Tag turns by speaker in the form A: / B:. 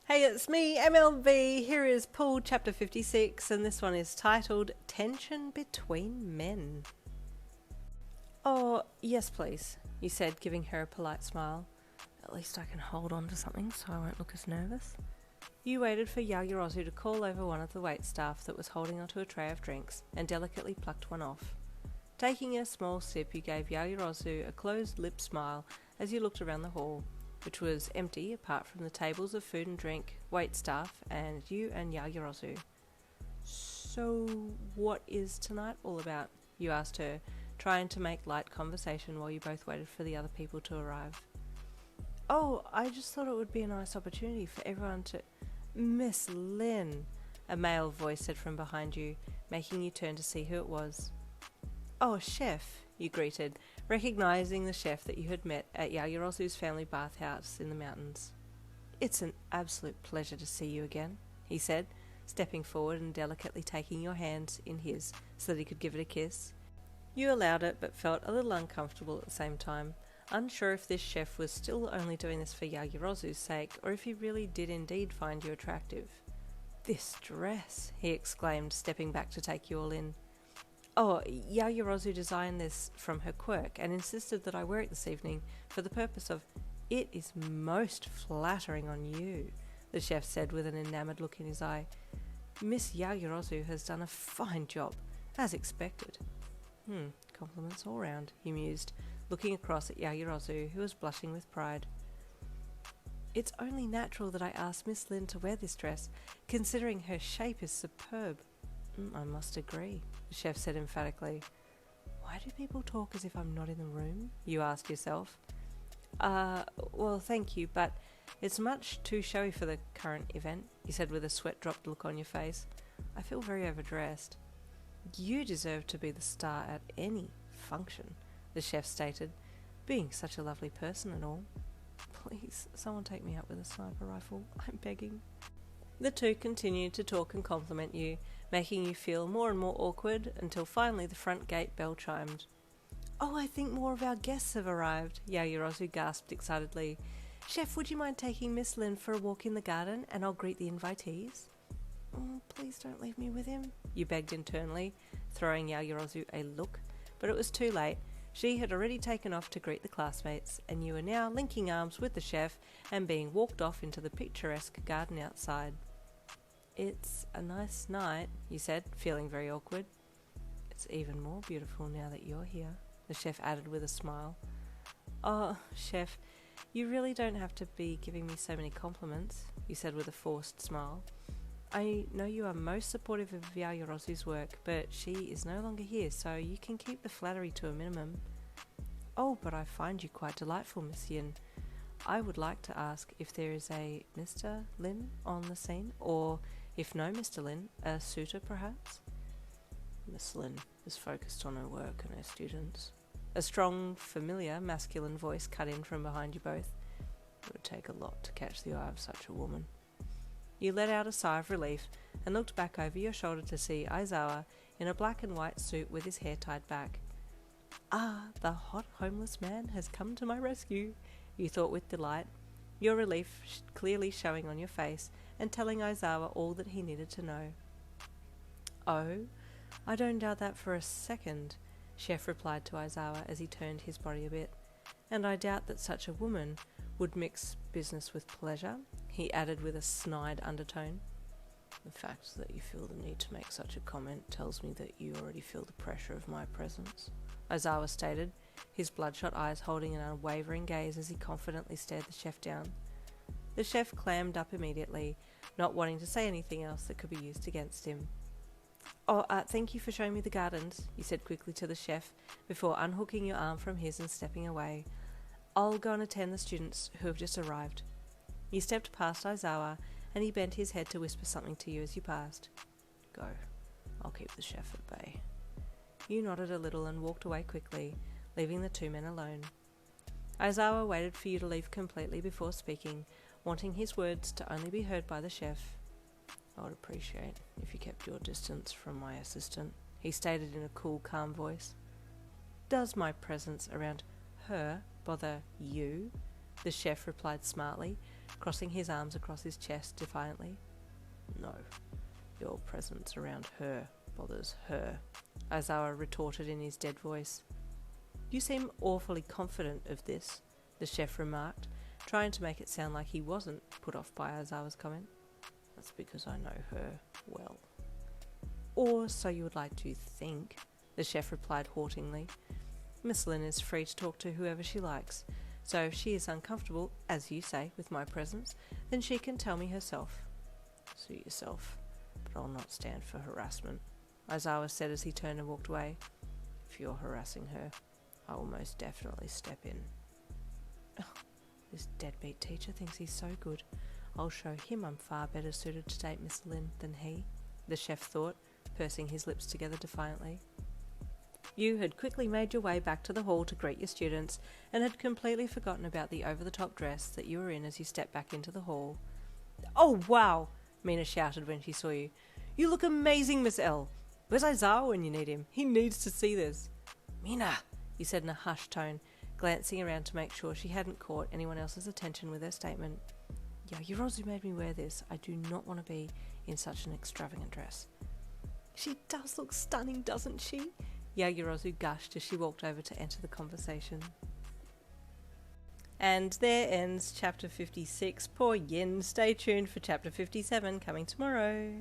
A: Hey, it's me, MLB. Here is Paul, chapter 56, and this one is titled Tension Between Men. Oh, yes, please, you said, giving her a polite smile. At least I can hold on to something so I won't look as nervous. You waited for Yaoyorozu to call over one of the waitstaff that was holding onto a tray of drinks and delicately plucked one off. Taking a small sip, you gave Yaoyorozu a closed-lipped smile as you looked around the hall, which was empty apart from the tables of food and drink, waitstaff, and you and Yaoyorozu. So, what is tonight all about? You asked her, trying to make light conversation while you both waited for the other people to arrive. Oh, I just thought it would be a nice opportunity for everyone to... Miss Lynn, a male voice said from behind you, making you turn to see who it was. Oh, chef, you greeted, recognising the chef that you had met at Yaoyorozu's family bathhouse in the mountains. It's an absolute pleasure to see you again, he said, stepping forward and delicately taking your hand in his so that he could give it a kiss. You allowed it but felt a little uncomfortable at the same time, unsure if this chef was still only doing this for Yaoyorozu's sake or if he really did indeed find you attractive. This dress, he exclaimed, stepping back to take you all in. Oh, Yaoyorozu designed this from her quirk and insisted that I wear it this evening for the purpose of it is most flattering on you, the chef said with an enamoured look in his eye. Miss Yaoyorozu has done a fine job, as expected. Compliments all round, he mused, looking across at Yaoyorozu, who was blushing with pride. It's only natural that I asked Miss Lin to wear this dress, considering her shape is superb. I must agree, the chef said emphatically. Why do people talk as if I'm not in the room? You asked yourself. Well, thank you, but it's much too showy for the current event, you said with a sweat-dropped look on your face. I feel very overdressed. You deserve to be the star at any function, the chef stated, being such a lovely person and all. Please, someone take me out with a sniper rifle, I'm begging. The two continued to talk and compliment you, making you feel more and more awkward until finally the front gate bell chimed. Oh, I think more of our guests have arrived, Yaoyorozu gasped excitedly. Chef, would you mind taking Miss Lin for a walk in the garden and I'll greet the invitees? Oh, please don't leave me with him, you begged internally, throwing Yaoyorozu a look, but it was too late. She had already taken off to greet the classmates, and you were now linking arms with the chef and being walked off into the picturesque garden outside. It's a nice night, you said, feeling very awkward. It's even more beautiful now that you're here, the chef added with a smile. Oh, chef, you really don't have to be giving me so many compliments, you said with a forced smile. I know you are most supportive of Yaoyorozu's work, but she is no longer here, so you can keep the flattery to a minimum. Oh, but I find you quite delightful, Miss Yin. I would like to ask if there is a Mr. Lin on the scene, or, if no Mr. Lin, a suitor perhaps? Miss Lin is focused on her work and her students. A strong, familiar, masculine voice cut in from behind you both. It would take a lot to catch the eye of such a woman. You let out a sigh of relief and looked back over your shoulder to see Aizawa in a black and white suit with his hair tied back. Ah, the hot homeless man has come to my rescue, you thought with delight, your relief clearly showing on your face and telling Aizawa all that he needed to know. Oh, I don't doubt that for a second, Chef replied to Aizawa as he turned his body a bit, and I doubt that such a woman would mix business with pleasure, he added with a snide undertone. The fact that you feel the need to make such a comment tells me that you already feel the pressure of my presence, Aizawa stated, his bloodshot eyes holding an unwavering gaze as he confidently stared the chef down. The chef clammed up immediately, not wanting to say anything else that could be used against him. Oh, thank you for showing me the gardens, you said quickly to the chef, before unhooking your arm from his and stepping away. I'll go and attend the students who have just arrived. You stepped past Aizawa, and he bent his head to whisper something to you as you passed. Go. I'll keep the chef at bay. You nodded a little and walked away quickly, leaving the two men alone. Aizawa waited for you to leave completely before speaking, wanting his words to only be heard by the chef. I would appreciate if you kept your distance from my assistant, he stated in a cool, calm voice. Does my presence around her bother you? The chef replied smartly, crossing his arms across his chest defiantly. No, your presence around her bothers her, Aizawa retorted in his dead voice. You seem awfully confident of this, the chef remarked, trying to make it sound like he wasn't put off by Aizawa's comment. That's because I know her well. Or so you would like to think, the chef replied haughtily. Miss Lin is free to talk to whoever she likes, so if she is uncomfortable, as you say, with my presence, then she can tell me herself. Suit yourself, but I'll not stand for harassment, Aizawa said as he turned and walked away. If you're harassing her, I will most definitely step in. Oh, this deadbeat teacher thinks he's so good. I'll show him I'm far better suited to date Miss Lin than he, the chef thought, pursing his lips together defiantly. You had quickly made your way back to the hall to greet your students and had completely forgotten about the over-the-top dress that you were in as you stepped back into the hall. Oh, wow! Mina shouted when she saw you. You look amazing, Miss L. Where's Aizawa when you need him? He needs to see this. Mina, you said in a hushed tone, glancing around to make sure she hadn't caught anyone else's attention with her statement. Yaoyorozu made me wear this. I do not want to be in such an extravagant dress. She does look stunning, doesn't she? Yaoyorozu gushed as she walked over to enter the conversation. And there ends chapter 56. Poor Yin. Stay tuned for chapter 57 coming tomorrow.